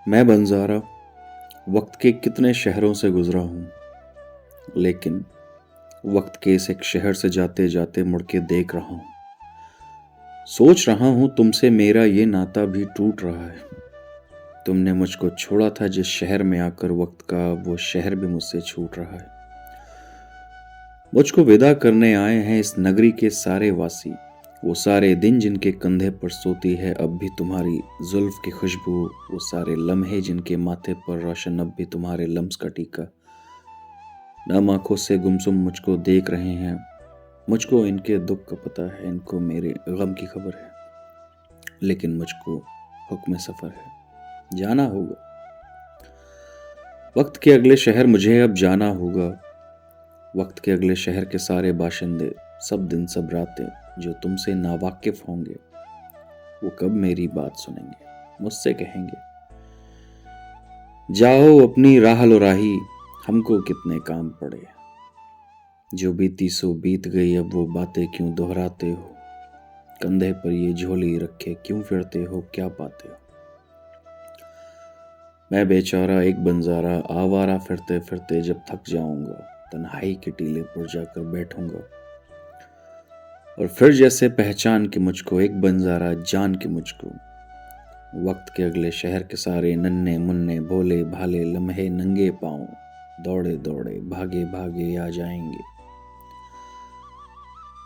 मैं बंजारा वक्त के कितने शहरों से गुजरा हूँ, लेकिन वक्त के इस एक शहर से जाते जाते मुड़ के देख रहा हूँ। सोच रहा हूँ तुमसे मेरा ये नाता भी टूट रहा है। तुमने मुझको छोड़ा था जिस शहर में, आकर वक्त का वो शहर भी मुझसे छूट रहा है। मुझको विदा करने आए हैं इस नगरी के सारे वासी, वो सारे दिन जिनके कंधे पर सोती है अब भी तुम्हारी जुल्फ की खुशबू, वो सारे लम्हे जिनके माथे पर रोशन अब भी तुम्हारे लम्स का टीका। नम आंखों से गुमसुम मुझको देख रहे हैं, मुझको इनके दुख का पता है, इनको मेरे गम की खबर है, लेकिन मुझको हुक्म सफर है, जाना होगा। वक्त के अगले शहर मुझे अब जाना होगा। वक्त के अगले शहर के सारे बाशिंदे, सब दिन सब रातें जो तुमसे नावाकिफ होंगे, वो कब मेरी बात सुनेंगे, मुझसे कहेंगे जाओ अपनी राह लो राही, हमको कितने काम पड़े। जो बीती सो बीत गई, अब वो बातें क्यों दोहराते हो, कंधे पर ये झोली रखे क्यों फिरते हो, क्या पाते हो। मैं बेचारा एक बंजारा आवारा फिरते फिरते जब थक जाऊंगा, तन्हाई के टीले पर जाकर बैठूंगा, और फिर जैसे पहचान के मुझको एक बंजारा जान के मुझको वक्त के अगले शहर के सारे नन्हे मुन्ने भोले भाले लम्हे नंगे पांव दौड़े दौड़े भागे भागे आ जाएंगे,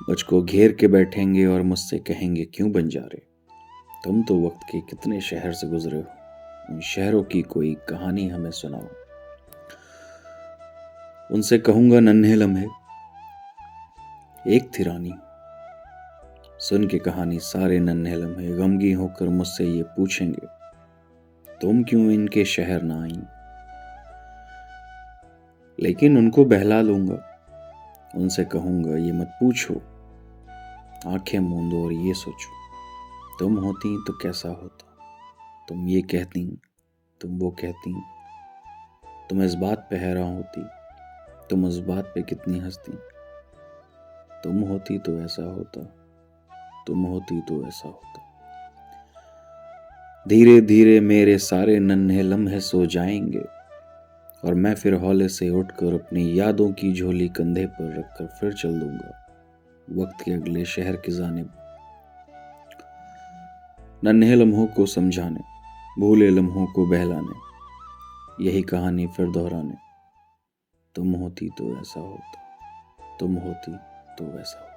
मुझको घेर के बैठेंगे और मुझसे कहेंगे क्यों बंजारे, तुम तो वक्त के कितने शहर से गुजरे हो, उन शहरों की कोई कहानी हमें सुनाओ। उनसे कहूंगा नन्हे लम्हे एक थी रानी, सुन के कहानी सारे नन्हे लम्हे गमगीन होकर मुझसे ये पूछेंगे तुम क्यों इनके शहर ना आई। लेकिन उनको बहला लूंगा, उनसे कहूंगा ये मत पूछो, आंखें मूंदो और ये सोचो तुम होती तो कैसा होता, तुम ये कहती, तुम वो कहती, तुम इस बात पे हैरान होती, तुम उस बात पे कितनी हंसती, तुम होती तो ऐसा होता, तुम होती तो ऐसा होता। धीरे धीरे मेरे सारे नन्हे लम्हे सो जाएंगे, और मैं फिर हौले से उठकर अपनी यादों की झोली कंधे पर रखकर फिर चल दूंगा वक्त के अगले शहर की जानिब, नन्हे लम्हों को समझाने, भूले लम्हों को बहलाने, यही कहानी फिर दोहराने। तुम होती तो ऐसा होता, तुम होती तो वैसा होता।